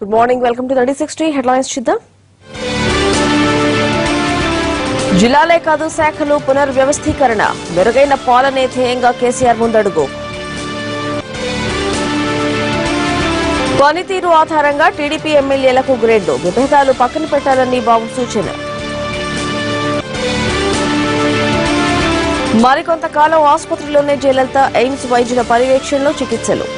Good morning, welcome to 3060 headlines చూద్దాం. జిల్లాలే కాదు శాఖలు పునర్వ్యవస్థీకరణ, మెరుగైన పాలనే ధ్యేయంగా కేసీఆర్ ముందడుగు. పనితీరు ఆధారంగా టీడీపీ ఎమ్మెల్యేలకు గ్రేడ్లు, విభేదాలు పక్కన పెట్టాలని బాబు సూచన. మరికొంతకాలం ఆసుపత్రిలోనే జయలలిత, ఎయిమ్స్ వైద్యుల పర్యవేక్షణలో చికిత్సలు.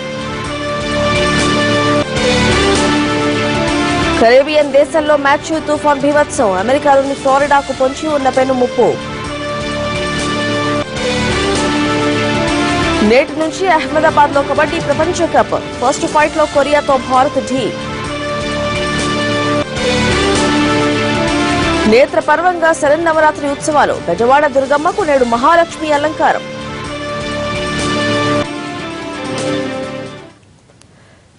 కరేబియన్ దేశాల్లో మ్యాథ్యూ తుఫాన్ బీభత్సం, అమెరికాలోని ఫ్లోరిడాకు పొంచి ఉన్న పెను ముప్పు. నేటి నుంచి అహ్మదాబాద్ లో కబడ్డీ ప్రపంచ కప్, ఫస్ట్ ఫైట్ లో కొరియాతో భారత్ ఢీ. నేత్ర పర్వంగా శరన్నవరాత్రి ఉత్సవాలు, బెజవాడ దుర్గమ్మకు నేడు మహాలక్ష్మి అలంకారం.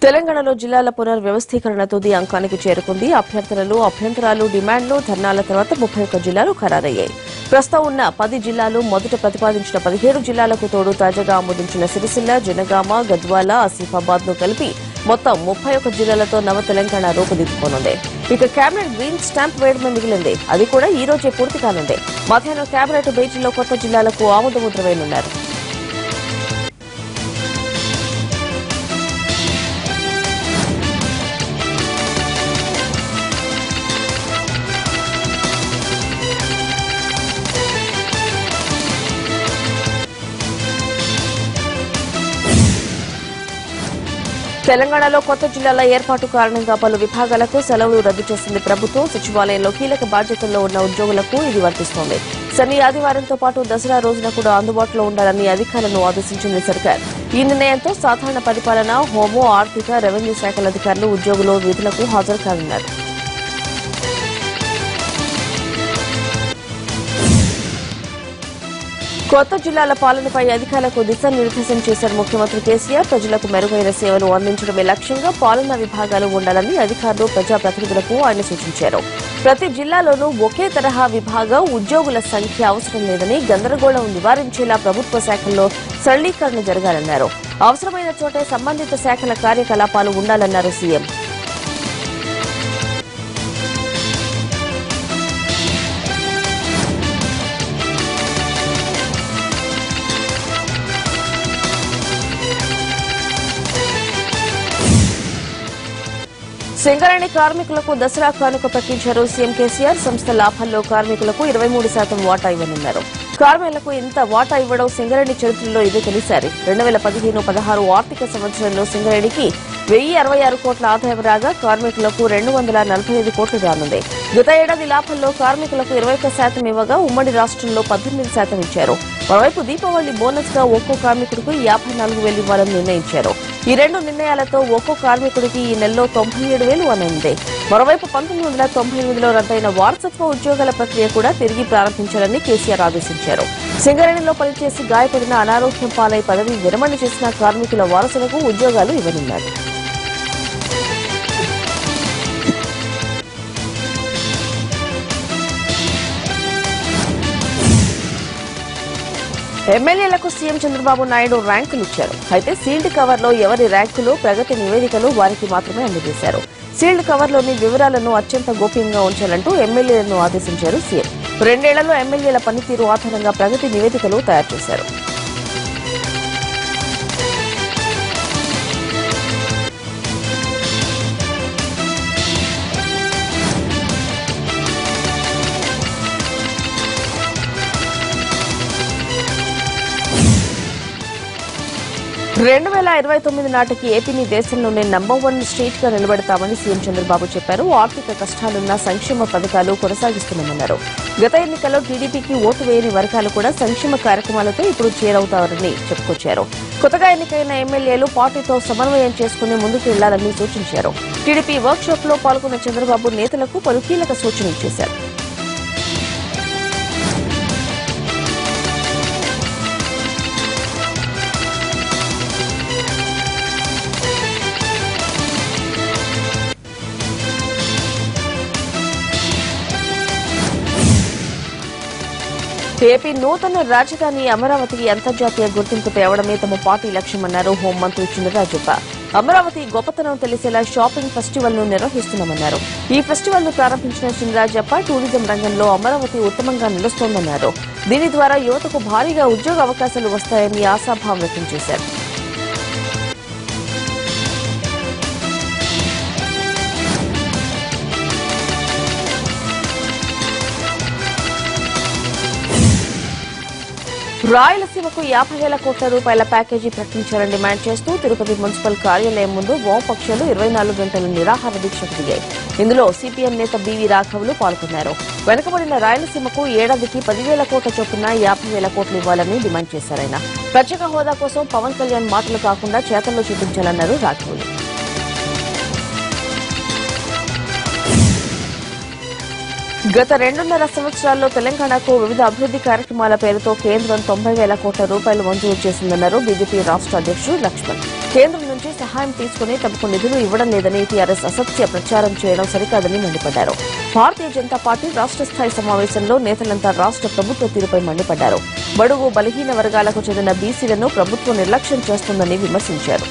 తెలంగాణలో జిల్లాల పునర్వ్యవస్థీకరణ తుది అంకానికి చేరుకుంది. అభ్యంతరాలు, డిమాండ్లు, ధర్నాల తర్వాత 31 జిల్లాలు ఖరారయ్యాయి. ప్రస్తుతం ఉన్న 10 జిల్లాలు మొదట ప్రతిపాదించిన 17 జిల్లాలకు తోడు తాజాగా ఆమోదించిన సిరిసిల్ల, జనగామ, గద్వాల, ఆసిఫాబాద్ ను కలిపి మొత్తం 31 జిల్లాలతో నవ తెలంగాణ రూపుదిద్దుకోనుంది. ఇక కేబినెట్ గ్రీన్ స్టాంప్ వేయడమే మిగిలింది. అది కూడా ఈ రోజే పూర్తి కానుంది. మధ్యాహ్నం కేబినెట్ భేటీలో కొత్త జిల్లాలకు ఆమోదముద్ర వేయనున్నారు. తెలంగాణలో కొత్త జిల్లాల ఏర్పాటు కారణంగా పలు విభాగాలకు సెలవులు రద్దు చేసింది ప్రభుత్వం. సచివాలయంలో కీలక బాధ్యతల్లో ఉన్న ఉద్యోగులకు ఇది వర్తిస్తోంది. శని, ఆదివారంతో పాటు దసరా రోజున కూడా అందుబాటులో ఉండాలని అధికారులను ఆదేశించింది సర్కార్. ఈ నిర్ణయంతో సాధారణ పరిపాలన, హోము, ఆర్థిక, రెవెన్యూ శాఖల అధికారులు, ఉద్యోగులు విధులకు హాజరు కానున్నారు. కొత్త జిల్లాల పాలనపై అధికారులకు దిశానిర్దేశం చేశారు ముఖ్యమంత్రి కేసీఆర్. ప్రజలకు మెరుగైన సేవలు అందించడమే లక్ష్యంగా పాలనా విభాగాలు ఉండాలని అధికారులు, ప్రజాప్రతినిధులకు ఆయన సూచించారు. ప్రతి జిల్లాలోనూ ఒకే తరహా విభాగం, ఉద్యోగుల సంఖ్య అవసరం లేదని, గందరగోళం నివారించేలా ప్రభుత్వ శాఖల్లో సరళీకరణ జరగాలన్నారు. అవసరమైన చోటే సంబంధిత శాఖల కార్యకలాపాలు ఉండాలన్నారు సీఎం. సింగరేణి కార్మికులకు దసరా కానుక ప్రకటించారు సీఎం కేసీఆర్. సంస్థ లాభాల్లో కార్మికులకు 23% వాటా ఇవ్వనున్నారు. కార్మికులకు ఇంత వాటా ఇవ్వడం సింగరేణి చరిత్రలో ఇదే తొలిసారి. 2015-16 ఆర్థిక సంవత్సరంలో సింగరేణికి 1066 కోట్ల ఆదాయం రాగా కార్మికులకు 245 కోట్లు రానుంది. గత ఏడాది లాభంలో కార్మికులకు 21% ఇవ్వగా ఉమ్మడి రాష్ట్రంలో 18% ఇచ్చారు. మరోవైపు దీపావళి బోనస్ గా ఒక్కో కార్మికుడికి 54,000 ఇవ్వాలని నిర్ణయించారు. ఈ రెండు నిర్ణయాలతో ఒక్కో కార్మికుడికి ఈ నెలలో 97,000 అనుంది. మరోవైపు 1998లో రద్దయిన వారసత్వ ఉద్యోగాల ప్రక్రియ కూడా తిరిగి ప్రారంభించాలని కేసీఆర్ ఆదేశించారు. సింగరేణిలో పనిచేసి గాయపడిన, అనారోగ్యం పాలై పదవి విరమణ చేసిన కార్మికుల వారసులకు ఉద్యోగాలు ఇవ్వనున్నారు. ఎమ్మెల్యేలకు సీఎం చంద్రబాబు నాయుడు ర్యాంకులు ఇచ్చారు. అయితే సీల్డ్ కవర్లో ఎవరి ర్యాంకులు, ప్రగతి నివేదికలు వారికి మాత్రమే అందజేశారు. సీల్డ్ కవర్లోని వివరాలను అత్యంత గోప్యంగా ఉంచాలంటూ ఎమ్మెల్యేలను ఆదేశించారు సీఎం. 2 ఏళ్లలో ఎమ్మెల్యేల పనితీరు ఆధారంగా ప్రగతి నివేదికలు తయారు చేశారు. రెండు 2029 నాటికి ఏపీని దేశంలోనే నంబర్ 1 స్టేట్ గా నిలబెడతామని సీఎం చంద్రబాబు చెప్పారు. ఆర్థిక కష్టాలున్న సంక్షేమ పథకాలు కొనసాగిస్తున్నామన్నారు. గత ఎన్నికల్లో టీడీపీకి ఓటు వేయని వర్గాలు కూడా సంక్షేమ కార్యక్రమాలతో ఇప్పుడు చేరవుతారని చెప్పుకొచ్చారు. కొత్తగా ఎన్నికైన ఎమ్మెల్యేలు పార్టీతో సమన్వయం చేసుకుని ముందుకు వెళ్లాలని సూచించారు. టీడీపీ వర్క్ షాప్ లో పాల్గొన్న చంద్రబాబు నేతలకు పలు కీలక సూచనలు చేశారు. ఏపీ నూతన రాజధాని అమరావతికి అంతర్జాతీయ గుర్తింపు తేవడమే తమ పార్టీ లక్ష్యమన్నారు హోంమంత్రి చినరాజప్ప. అమరావతి గొప్పతనం తెలిసేలా షాపింగ్ ఫెస్టివల్ ను నిర్వహిస్తున్నామన్నారు. ఈ ఫెస్టివల్ ను ప్రారంభించిన చినరాజప్ప టూరిజం రంగంలో అమరావతి ఉత్తమంగా నిలుస్తోందన్నారు. దీని ద్వారా యువతకు భారీగా ఉద్యోగ అవకాశాలు వస్తాయని ఆశాభావం వ్యక్తం చేశారు. రాయలసీమకు 50,000 కోట్ల రూపాయల ప్యాకేజీ ప్రకటించాలని డిమాండ్ చేస్తూ తిరుపతి మున్సిపల్ కార్యాలయం ముందు వామపక్షాలు 24 గంటల నిరాహార దీక్షకు దిగాయి. ఇందులో సిపిఎం నేత బివి రాఘవులు పాల్గొన్నారు. వెనుకబడిన రాయలసీమకు ఏడాదికి 10,000 కోట్ల చొప్పున 50,000 కోట్లు ఇవ్వాలని డిమాండ్ చేశారాయన. ప్రత్యేక హోదా కోసం పవన్ కళ్యాణ్ మాటలు కాకుండా చేతల్లో చూపించాలన్నారు రాఘవులు. గత 2.5 సంవత్సరాల్లో తెలంగాణకు వివిధ అభివృద్ది కార్యక్రమాల పేరుతో కేంద్రం 90,000 కోట్ల రూపాయలు మంజూరు చేసిందన్నారు బీజేపీ రాష్ట్ర అధ్యక్షుడు లక్ష్మణ్. కేంద్రం నుంచి సహాయం తీసుకుని తమకు నిధులు ఇవ్వడం లేదని టీఆర్ఎస్ అసత్య ప్రచారం చేయడం సరికాదని మండిపడ్డారు. భారతీయ జనతా పార్టీ రాష్ట్ర స్థాయి సమావేశంలో నేతలంతా రాష్ట్ర ప్రభుత్వ తీరుపై మండిపడ్డారు. బడుగు బలహీన వర్గాలకు చెందిన బీసీలను ప్రభుత్వం నిర్లక్ష్యం చేస్తోందని విమర్శించారు.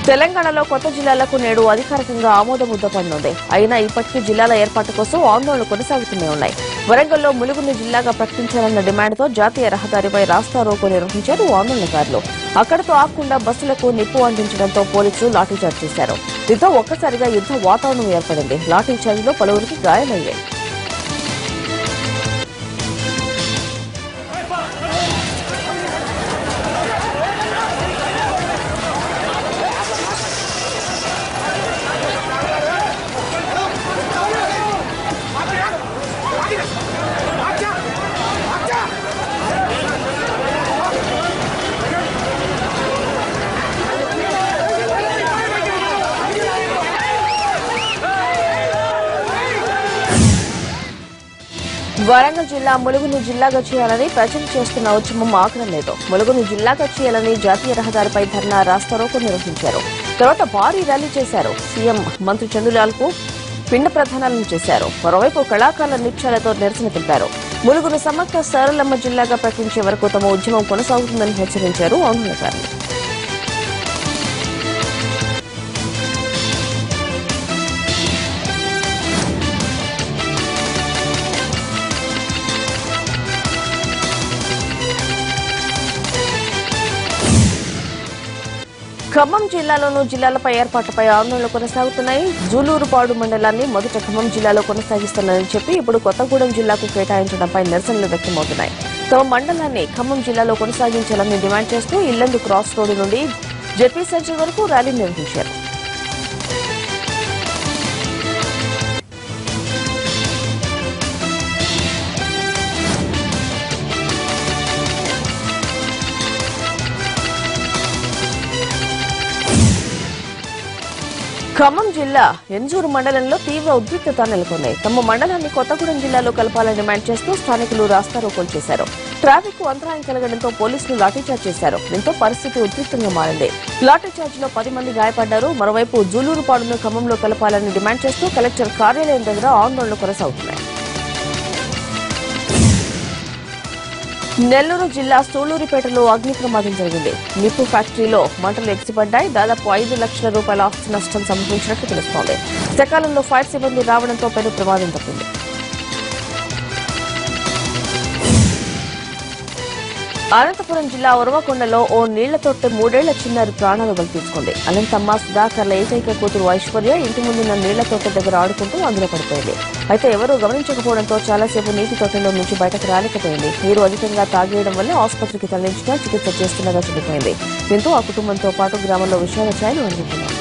తెలంగాణలో కొత్త జిల్లాలకు నేడు అధికారికంగా ఆమోద ముద్ద పడనుంది. అయినా ఇప్పటికీ జిల్లాల ఏర్పాటు కోసం ఆందోళనలు కొనసాగుతూనే ఉన్నాయి. వరంగల్లో ములుగును జిల్లాగా ప్రకటించాలన్న డిమాండ్తో జాతీయ రహదారిపై రాస్తారోకో నిర్వహించారు ఆందోళనకారులు. అక్కడితో ఆగకుండా బస్సులకు నిప్పు అంటించడంతో పోలీసులు లాఠీచార్జ్ చేశారు. దీంతో ఒక్కసారిగా యుద్ద వాతావరణం ఏర్పడింది. లాఠీచార్జిలో పలువురికి గాయాలయ్యాయి. వరంగల్ జిల్లా ములుగును జిల్లాగా చేయాలని ప్రజలు చేస్తున్న ఉద్యమం ఆగడం లేదు. ములుగును జిల్లాగా చేయాలని జాతీయ రహదారిపై ధర్నా రాస్తారోకో నిర్వహించారు. తర్వాత భారీ ర్యాలీ చేశారు. సీఎం మంత్రి చంద్రలాల్ కు పిండ ప్రదానాలను చేశారు. మరోవైపు కళాకారుల నృత్యాలతో నిరసన తెలిపారు. ములుగును సమగ్ర సరళమ్మ జిల్లాగా ప్రకటించే వరకు తమ ఉద్యమం కొనసాగుతుందని హెచ్చరించారు ఆందోళనకారులు. ఖమ్మం జిల్లాలోనూ జిల్లాలపై ఏర్పాటుపై ఆందోళనలు కొనసాగుతున్నాయి. జూలూరుపాడు మండలాన్ని మొదట ఖమ్మం జిల్లాలో కొనసాగిస్తున్నారని చెప్పి ఇప్పుడు కొత్తగూడెం జిల్లాకు కేటాయించడంపై నిరసనలు వ్యక్తమవుతున్నాయి. తమ మండలాన్ని ఖమ్మం జిల్లాలో కొనసాగించాలని డిమాండ్ చేస్తూ ఇల్లందు క్రాస్ రోడ్డు నుండి జెడ్పీ సెంటర్ వరకు ర్యాలీ నిర్వహించారు. ఖమ్మం జిల్లా ఎంజూరు మండలంలో తీవ్ర ఉద్రిక్తత నెలకొన్నాయి. తమ మండలాన్ని కొత్తగూడెం జిల్లాలో కలపాలని డిమాండ్ చేస్తూ స్థానికులు రాస్తారోకోలు చేశారు. ట్రాఫిక్ కు అంతరాయం కలగడంతో పోలీసులు లాఠీచార్జ్ చేశారు. దీంతో పరిస్థితి ఉద్రిక్తంగా మారింది. లాఠీచార్జ్ లో 10 మంది గాయపడ్డారు. మరోవైపు జూలూరుపాడును ఖమ్మంలో కలపాలని డిమాండ్ చేస్తూ కలెక్టర్ కార్యాలయం దగ్గర ఆందోళనలు కొనసాగుతున్నాయి. నెల్లూరు జిల్లా సూళ్లూరుపేటలో అగ్ని ప్రమాదం జరిగింది. నిప్పు ఫ్యాక్టరీలో మంటలు ఎగిసిపడ్డాయి. దాదాపు 5 లక్షల రూపాయల ఆస్తి నష్టం సంభవించినట్లు తెలుస్తోంది. సకాలంలో ఫైర్ సిబ్బంది రావడంతో పెను ప్రమాదం తప్పింది. అనంతపురం జిల్లా ఉరవకొండలో ఓ నీళ్ల తొట్టె 3 ఏళ్ల చిన్నారి ప్రాణాలు బలి తీసుకుంది. అనంతమ్మ సుధాకర్ల ఏకైక కూతురు ఐశ్వర్య ఇంటి ముందున్న నీళ్ల తొట్టె దగ్గర ఆడుకుంటూ అందులో పడిపోయింది. అయితే ఎవరూ గమనించకపోవడంతో చాలాసేపు నీటి తొట్టెలో నుంచి బయటకు రాలేకపోయింది. నీరు అధికంగా తాగేయడం వల్ల ఆసుపత్రికి తరలించినా చికిత్స చేస్తుండగా చనిపోయింది. దీంతో ఆ కుటుంబంతో పాటు గ్రామంలో విషాద ఛాయలు అందుకున్నాయి.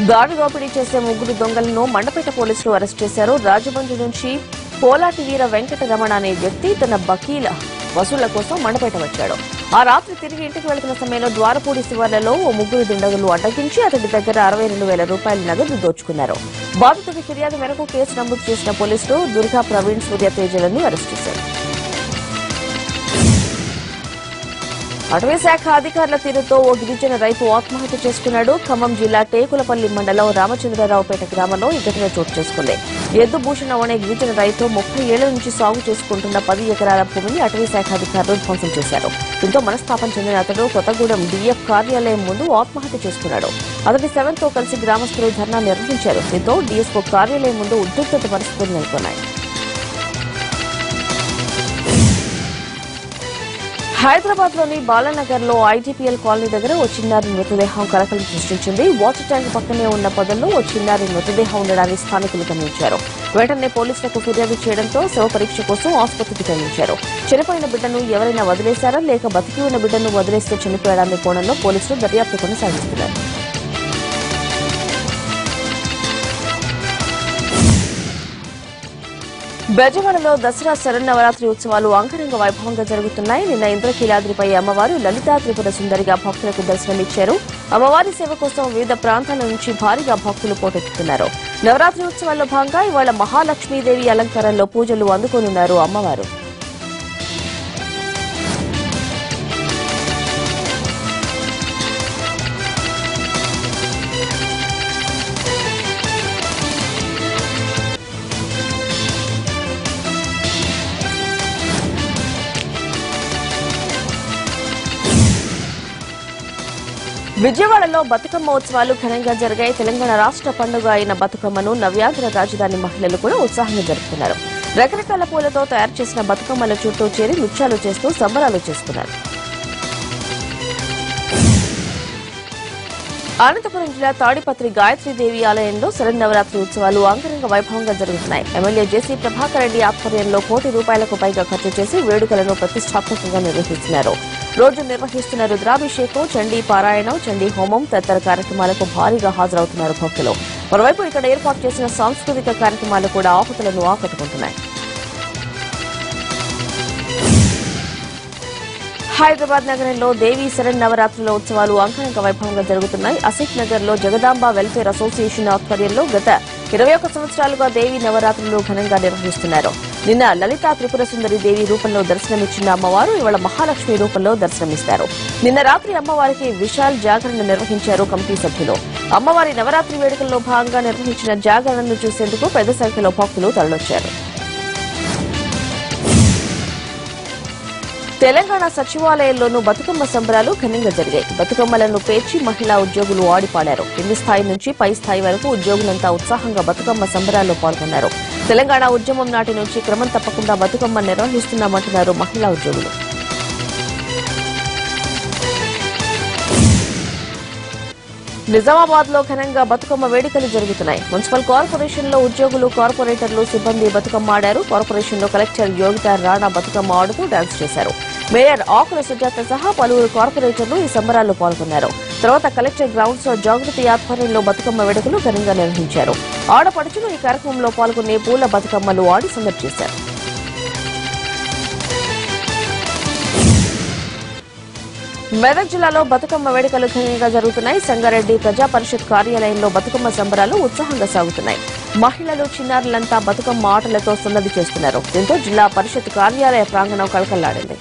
దాడి దోపిడీ చేసే 3 దొంగలను మండపేట పోలీసులు అరెస్ట్ చేశారు. రాజమండ్రి నుంచి పోలాటి వీర వెంకటరమణ అనే వ్యక్తి తన బకీల వసూళ్ల కోసం మండపేట వచ్చాడు. ఆ రాత్రి తిరిగి ఇంటికి వెళ్తున్న సమయంలో ద్వారపూడి శివార్లలో ఓ 3 దుండగులు అడ్డగించి అతడి దగ్గర 62,000 రూపాయల నగదు దోచుకున్నారు. బాధితుడి ఫిర్యాదు మేరకు కేసు నమోదు చేసిన పోలీసులు దుర్గా ప్రవీణ్ సూర్య తేజలను అరెస్ట్ చేశారు. అటవీ శాఖ అధికారుల తీరుతో ఓ గిరిజన రైతు ఆత్మహత్య చేసుకున్నాడు. ఖమ్మం జిల్లా టేకులపల్లి మండలం రామచంద్రరావుపేట గ్రామంలో ఈ ఘటన చోటు చేసుకుంది. ఎద్దు భూషణం అనే గిరిజన రైతు 30 ఏళ్ల నుంచి సాగు చేసుకుంటున్న 10 ఎకరాల భూమిని అటవీ శాఖ అధికారులు ధ్వంసం చేశారు. దీంతో మనస్తాపం చెందిన అతడు కొత్తగూడెం డీఎఫ్ కార్యాలయం ముందు ఆత్మహత్య చేసుకున్నాడు. అతడి శవంతో కలిసి గ్రామస్తులు ధర్నా నిర్వహించారు. దీంతో డీఎస్ఓ కార్యాలయం ముందు ఉద్రిక్తత పరిస్థితులు నెలకొన్నాయి. హైదరాబాద్ లోని బాలానగర్ లో ఐటీపీఎల్ కాలనీ దగ్గర ఓ చిన్నారి మృతదేహం కలకలం సృష్టించింది. వాటర్ ట్యాంక్ పక్కనే ఉన్న పొదల్లో ఓ చిన్నారి మృతదేహం ఉండడాన్ని స్థానికులు గమనించారు. వెంటనే పోలీసులకు ఫిర్యాదు చేయడంతో శవ పరీక్ష కోసం ఆసుపత్రికి తరలించారు. చనిపోయిన బిడ్డను ఎవరైనా వదిలేశారా లేక బతికి ఉన్న బిడ్డను వదిలేస్తే చనిపోయాడనే కోణంలో పోలీసులు దర్యాప్తు కొనసాగిస్తున్నారు. బెజవాడలో దసరా శరన్నవరాత్రి ఉత్సవాలు అంగరంగ వైభవంగా జరుగుతున్నాయి. నిన్న ఇంద్రకీలాద్రిపై అమ్మవారు లలితా త్రిపుర సుందరిగా భక్తులకు దర్శనమిచ్చారు. అమ్మవారి సేవ కోసం వివిధ ప్రాంతాల నుంచి భారీగా భక్తులు పోటెత్తుతున్నారు. నవరాత్రి ఉత్సవాల్లో భాగంగా ఇవాళ మహాలక్ష్మీదేవి అలంకారంలో పూజలు అందుకోనున్నారు అమ్మవారు. విజయవాడలో బతుకమ్మ ఉత్సవాలు ఘనంగా జరిగాయి. తెలంగాణ రాష్ట్ర పండుగ అయిన బతుకమ్మను నవ్యాంధ్ర రాజధాని మహిళలు కూడా ఉత్సాహంగా జరుపుకున్నారు. రకరకాల పూలతో తయారు చేసిన బతుకమ్మల చుట్టూ చేరి నృత్యాలు చేస్తూ సంబరాలు చేసుకున్నారు. అనంతపురం జిల్లా తాడిపత్రి గాయత్రీదేవి ఆలయంలో శరన్నవరాత్రి ఉత్సవాలు అంగరంగ వైభవంగా జరుగుతున్నాయి. ఎమ్మెల్యే జేసీ ప్రభాకర్ రెడ్డి ఆధ్వర్యంలో ₹1 కోటి పైగా ఖర్చు చేసి వేడుకలను ప్రతిష్టాత్మకంగా నిర్వహిస్తున్నారు. రోజు నిర్వహిస్తున్న రుద్రాభిషేకం, చండీ పారాయణం, చండీ హోమం తదితర కార్యక్రమాలకు భారీగా హాజరవుతున్నారు భక్తులు. మరోవైపు ఇక్కడ ఏర్పాటు చేసిన సాంస్కృతిక కార్యక్రమాలు కూడా ఆహుతులను ఆకట్టుకుంటున్నాయి. హైదరాబాద్ నగరంలో దేవీ శరన్నవరాత్రుల ఉత్సవాలు అంగరంగ వైభవంగా జరుగుతున్నాయి. అసిఫ్ నగర్ లో జగదాంబ వెల్ఫేర్ అసోసియేషన్ ఆధ్వర్యంలో గత 21 సంవత్సరాలుగా దేవీ నవరాత్రులు ఘనంగా నిర్వహిస్తున్నారు. నిన్న లలితా త్రిపుర సుందరి దేవి రూపంలో దర్శనమిచ్చిన అమ్మవారు ఇవాళ మహాలక్ష్మి రూపంలో దర్శనమిస్తారు. నిన్న రాత్రి అమ్మవారికి విశాల్ జాగరణ నిర్వహించారు కమిటీ సభ్యులు. అమ్మవారి నవరాత్రి వేడుకల్లో భాగంగా నిర్వహించిన జాగరణను చూసేందుకు పెద్ద సంఖ్యలో భక్తులు తరలొచ్చారు. తెలంగాణ సచివాలయంలోనూ బతుకమ్మ సంబరాలు ఘనంగా జరిగాయి. బతుకమ్మలను పేర్చి మహిళా ఉద్యోగులు ఆడిపాడారు. కింది స్థాయి నుంచి పై స్థాయి వరకు ఉద్యోగులంతా ఉత్సాహంగా బతుకమ్మ సంబరాల్లో పాల్గొన్నారు. తెలంగాణ ఉద్యమం నాటి నుంచి క్రమం తప్పకుండా బతుకమ్మ నిర్వహిస్తున్నామంటున్నారు మహిళా ఉద్యోగులు. నిజామాబాద్ లో ఘనంగా బతుకమ్మ వేడుకలు జరుగుతున్నాయి. మున్సిపల్ కార్పొరేషన్ లో ఉద్యోగులు, కార్పొరేటర్లు, సిబ్బంది బతుకమ్మ ఆడారు. కార్పొరేషన్ లో కలెక్టర్ యోగితా రాణా బతుకమ్మ ఆడుతూ డాన్స్ చేశారు. మేయర్ ఆకుల సుజాత సహా పలువురు కార్పొరేటర్లు ఈ సంబరాల్లో పాల్గొన్నారు. తర్వాత కలెక్టర్ గ్రౌండ్స్ లో జాగృతి ఆధ్వర్యంలో బతుకమ్మ వేడుకలు ఘనంగా నిర్వహించారు. ఆడపడుచులు ఈ కార్యక్రమంలో పాల్గొనే పూల బతుకమ్మలు ఆడి సందడి చేశారు. మెదక్ జిల్లాలో బతుకమ్మ వేడుకలు ఘనంగా జరుగుతున్నాయి. సంగారెడ్డి ప్రజా పరిషత్ కార్యాలయంలో బతుకమ్మ సంబరాలు ఉత్సాహంగా సాగుతున్నాయి. మహిళలు, చిన్నారులంతా బతుకమ్మ ఆటలతో సందడి చేస్తున్నారు. దీంతో జిల్లా పరిషత్ కార్యాలయ ప్రాంగణం కళకళలాడింది.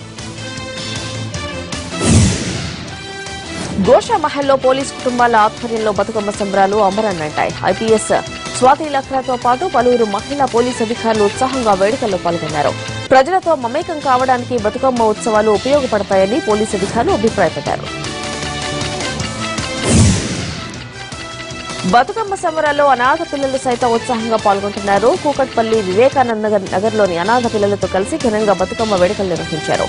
గోషామహల్లో పోలీసు కుటుంబాల ఆధ్వర్యంలో బతుకమ్మ సంబరాలు అమరన్నంటాయి. ఐపీఎస్ స్వాతి లఖ్రాతో పాటు పలువురు మహిళా పోలీసు అధికారులు ఉత్సాహంగా వేడుకల్లో పాల్గొన్నారు. ప్రజలతో మమేకం కావడానికి బతుకమ్మ ఉత్సవాలు ఉపయోగపడతాయని పోలీసు అధికారులు అభిప్రాయపడ్డారు. బతుకమ్మ సంబరాల్లో అనాథ పిల్లలు సైతం ఉత్సాహంగా పాల్గొంటున్నారు. కూకట్పల్లి వివేకానంద నగర్లోని అనాథ పిల్లలతో కలిసి ఘనంగా బతుకమ్మ వేడుకలు నిర్వహించారు.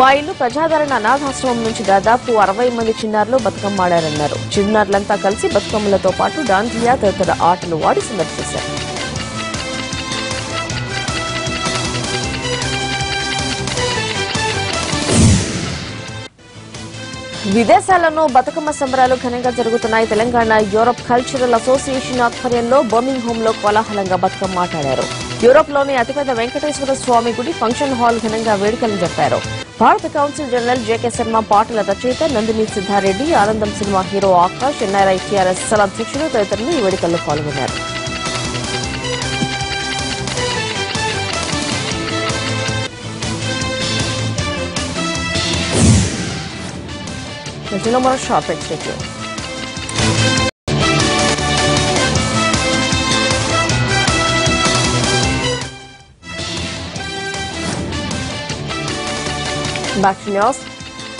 మా ఇల్లు ప్రజాదరణ అనాథాశ్రమం నుంచి దాదాపు 60 మంది చిన్నారులు బతుకమ్మ ఆడారన్నారు. చిన్నారులంతా కలిసి బతుకమ్మలతో పాటు డాన్సియా తదితర ఆటలు ఆడి సందడి చేశారు. విదేశాల్లోనూ బతుకమ్మ సంబరాలు ఘనంగా జరుగుతున్నాయి. తెలంగాణ యూరప్ కల్చరల్ అసోసియేషన్ ఆధ్వర్యంలో బర్మింగ్హామ్ లో కోలాహలంగా బతుకమ్మ ఆటాడారు. యూరోప్ లోని అతిపెద్ద వెంకటేశ్వర స్వామి గుడి ఫంక్షన్ హాల్ ఘనంగా వేడుకలు జరిపారు. భారత కౌన్సిల్ జనరల్ జేకే శర్మ, పాటల రచయిత Nandini Siddhareddy, Anandam cinema hero Akash, NRI TRS అధ్యక్షులు తదితరులు ఈ వేడుకల్లో పాల్గొన్నారు. ప్రజల్లో మరో షార్ట్ ఎక్స్టేట్. Back to news.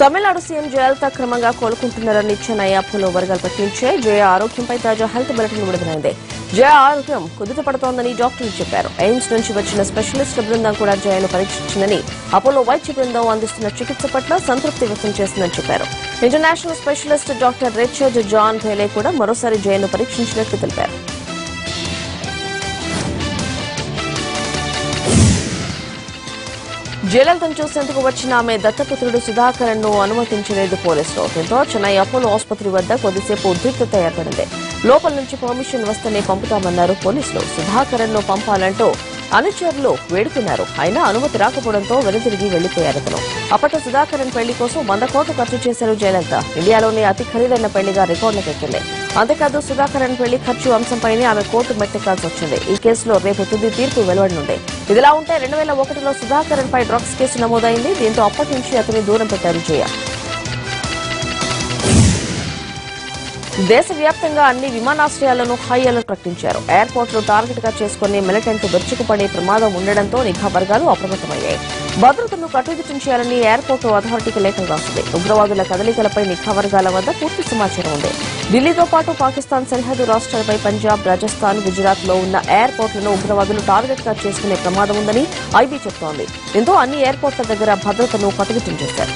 Tamil Nadu CM Jayalalithaa క్రమంగా కోలుకుంటున్నారని చెన్నై అపోలో వర్గాలు ప్రకటించాయి. జయ ఆరోగ్యంపై తాజా హెల్త్ బులెటిన్ విడుదలైంది. జయ ఆరోగ్యం కుదుటపడుతోందని డాక్టర్లు చెప్పారు. ఎయిమ్స్ నుంచి వచ్చిన స్పెషలిస్టుల బృందం కూడా జయను పరీక్షించిందని, అపోలో వైద్య బృందం అందిస్తున్న చికిత్స పట్ల సంతృప్తి వ్యక్తం చేసిందని చెప్పారు. International specialist doctor Richard John Beale కూడా మరోసారి జయను పరీక్షించినట్లు తెలిపారు. జయలలితను చూసేందుకు వచ్చిన ఆమె దత్తపుత్రుడు సుధాకరన్ ను అనుమతించలేదు పోలీసులు. దీంతో చెన్నై అపోలో ఆసుపత్రి వద్ద కొద్దిసేపు ఉద్రిక్తత ఏర్పడింది. లోపల నుంచి పర్మిషన్ వస్తేనే పంపుతామన్నారు పోలీసులు. సుధాకరన్ ను పంపాలంటూ అనుచరులు వేడుకున్నారు. అయినా అనుమతి రాకపోవడంతో వెనుతిరిగి వెళ్లిపోయారు. అప్పట్లో సుధాకరన్ పెళ్లి కోసం 100 కోట్లు ఖర్చు చేశారు జయలలిత. ఇండియాలోనే అతి ఖరీదైన పెళ్లిగా రికార్డులకు ఎక్కింది. అంతేకాదు సుధాకరన్ పెళ్లి ఖర్చు అంశంపైనే ఆమె కోర్టు మెట్టెక్కాల్సి వచ్చింది. ఈ కేసులో రేపు తుది తీర్పు వెలువడనుంది. ఇదిలా ఉంటే 2001లో సుధాకరన్ పై డ్రగ్స్ కేసు నమోదైంది. దీంతో అప్పటి నుంచి అతన్ని దూరం పెట్టారు జయ. దేశవ్యాప్తంగా అన్ని విమానాశ్రయాలను హై అలర్ట్ ప్రకటించారు. ఎయిర్పోర్టులు టార్గెట్ గా చేసుకుని మిలిటెంట్లు విరుచుకుపడే ప్రమాదం ఉండడంతో నిఘా వర్గాలు అప్రమత్తమయ్యాయి. భద్రతను కట్టుదిట్టం చేయాలని ఎయిర్పోర్టు అథారిటీకి లేఖలు రాసింది. ఉగ్రవాదుల కదలికలపై నిఘా వర్గాల వద్ద పూర్తి సమాచారం ఉంది. ఢిల్లీతో పాటు పాకిస్తాన్ సరిహద్దు రాష్ట్రాలపై పంజాబ్, రాజస్థాన్, గుజరాత్ లో ఉన్న ఎయిర్పోర్టులను ఉగ్రవాదులు టార్గెట్ గా చేసుకునే ప్రమాదం ఉందని ఐబీ చెబుతోంది. దీంతో అన్ని ఎయిర్పోర్టుల దగ్గర భద్రతను కట్టుదిట్టం చేశారు.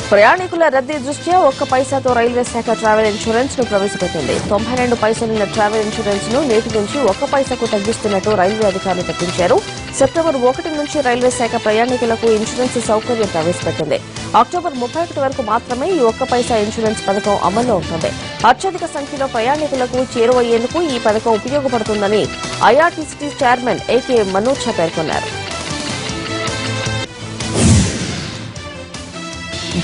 ప్రయాణికుల రద్దీ దృష్ట్యా 1 పైసాతో రైల్వే శాఖ ట్రావెల్ ఇన్సూరెన్స్ ను ప్రవేశపెట్టింది. 92 పైసలున్న ట్రావెల్ ఇన్సూరెన్స్ ను నేటి నుంచి 1 పైసాకు తగ్గిస్తున్నట్టు రైల్వే అధికారులు ప్రకటించారు. సెప్టెంబర్ 1 నుంచి రైల్వే శాఖ ప్రయాణికులకు ఇన్సూరెన్స్ సౌకర్యం ప్రవేశపెట్టింది. అక్టోబర్ 31 వరకు మాత్రమే ఈ 1 పైసా ఇన్సూరెన్స్ పథకం అమల్లో ఉంటుంది. అత్యధిక సంఖ్యలో ప్రయాణికులకు చేరువయ్యేందుకు ఈ పథకం ఉపయోగపడుతుందని ఐఆర్టీసీ చైర్మన్ ఏకే మనోజ్ పేర్కొన్నారు.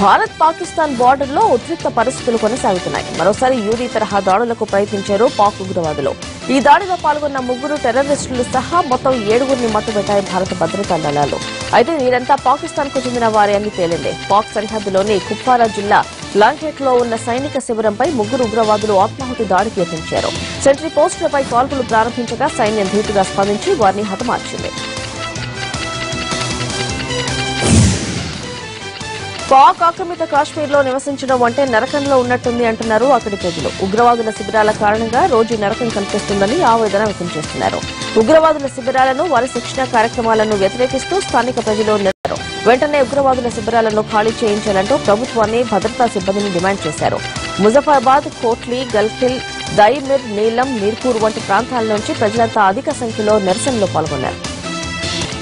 భారత్ పాకిస్తాన్ బార్డర్లో ఉద్రిక్త పరిస్థితులు కొనసాగుతున్నాయి. మరోసారి యూదీ తరహా దాడులకు ప్రయత్నించారు పాక్ ఉగ్రవాదులు. ఈ దాడిలో పాల్గొన్న 3 టెర్రరిస్టులు సహా మొత్తం 7గురిని మట్టుబెట్టాయి భారత భద్రతా దళాలు. అయితే వీరంతా పాకిస్తాన్ కు చెందిన వారే అని తేలింది. పాక్ సరిహద్దులోని కుప్వారా జిల్లా లాంకెట్ లో ఉన్న సైనిక శిబిరంపై 3 ఉగ్రవాదులు ఆత్మాహుతి దాడికి యత్నించారు. సెంట్రీ పోస్టులపై కాల్పులు ప్రారంభించగా సైన్యం ధీటుగా స్పందించి వారిని హతమార్చింది. పాక్ ఆక్రమిత కాశ్మీర్లో నివసించడం అంటే నరకంలో ఉన్నట్టుంది అంటున్నారు అక్కడి ప్రజలు. ఉగ్రవాదుల శిబిరాల కారణంగా రోజు నరకం కనిపిస్తుందని ఆవేదన వ్యక్తం చేస్తున్నారు. ఉగ్రవాదుల శిబిరాలను, వారి శిక్షణ కార్యక్రమాలను వ్యతిరేకిస్తూ స్థానిక ప్రజలు నిరసన వెంటనే ఉగ్రవాదుల శిబిరాలను ఖాళీ చేయించాలంటూ ప్రభుత్వాన్ని, భద్రతా సిబ్బందిని డిమాండ్ చేశారు. ముజఫరాబాద్, కోట్లీ, గల్కిల్, దైమిర్, నీలం, మీర్పూర్ వంటి ప్రాంతాల నుంచి ప్రజలంతా అధిక సంఖ్యలో నిరసనలో పాల్గొన్నారు.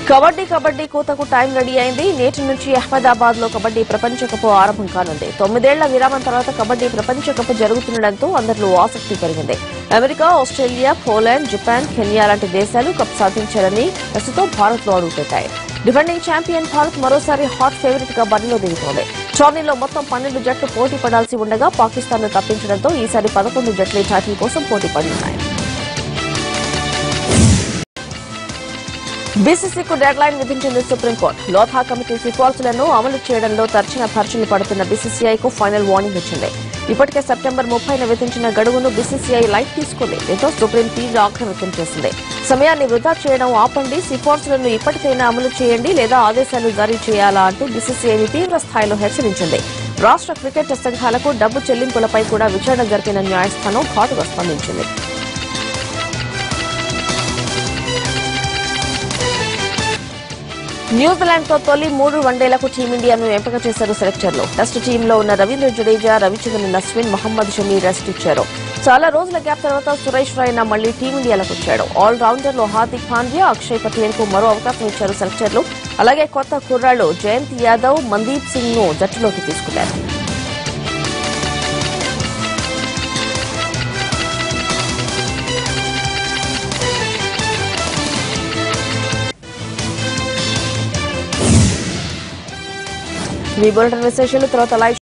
కబడ్డీ కూతకు టైం రెడీ అయింది. నేటి నుంచి అహ్మదాబాద్ లో కబడ్డీ ప్రపంచ కప్ ఆరంభం కానుంది. 9 ఏళ్ల విరామం తర్వాత కబడ్డీ ప్రపంచ కప్ జరుగుతుండటంతో అందరిలో ఆసక్తి పెరిగింది. America, Australia, Poland, Japan, Kenya లాంటి దేశాలు కప్ సాధించాలని ప్రస్తుతం భారత్ లో అడుగుపెట్టాయి. డిఫెండింగ్ ఛాంపియన్ భారత్ మరోసారి హాట్ ఫేవరెట్ గా బరిలో దిగుతోంది. టోర్నీలో మొత్తం 12 జట్లు పోటీ పడాల్సి ఉండగా పాకిస్తాన్ ను తప్పించడంతో ఈసారి 11 జట్లే టైటిల్ కోసం పోటీ పడుతున్నాయి. బీసీసీకు డెడ్ లైన్ విధించింది సుప్రీంకోర్టు. లోధా కమిటీ సిఫార్సులను అమలు చేయడంలో తర్జన భర్జనలు పడుతున్న బీసీసీఐకు ఫైనల్ వార్నింగ్ ఇచ్చింది. ఇప్పటికే సెప్టెంబర్ 30న విధించిన గడువును బీసీసీఐ లైట్ తీసుకుంది. దీంతో సుప్రీం తీవ్ర ఆగ్రహం వ్యక్తం చేసింది. సమయాన్ని వృధా చేయడం ఆపండి, సిఫార్సులను ఇప్పటికైనా అమలు చేయండి లేదా ఆదేశాలు జారీ చేయాలా అంటూ బీసీసీఐని తీవ్ర స్థాయిలో హెచ్చరించింది. రాష్ట్ర క్రికెట్ సంఘాలకు డబ్బు చెల్లింపులపై కూడా విచారణ జరిపిన న్యాయస్థానం ఘాటుగా స్పందించింది. న్యూజిలాండ్ తో తొలి 3 వన్డేలకు టీమిండియాను ఎంపిక చేశారు సెలెక్టర్లు. టెస్ట్ టీంలో ఉన్న రవీంద్ర జడేజా, రవిచంద్రన్ అశ్విన్, మహమ్మద్ షమి రెస్ట్ ఇచ్చారు. చాలా రోజుల గ్యాప్ తర్వాత సురేష్ రైనా మళ్లీ టీమిండియాలోకి వచ్చాడు. ఆల్ రౌండర్లు హార్దిక్ పాండ్యా, అక్షయ్ పటేల్ కు మరో అవకాశం ఇచ్చారు సెలెక్టర్లు. అలాగే కొత్త కుర్రాళ్లు జయంత్ యాదవ్, మందీప్ సింగ్ ను జట్టులోకి తీసుకున్నారు. మీ బులెటిన్ విశేషాలు తర్వాత లైవ్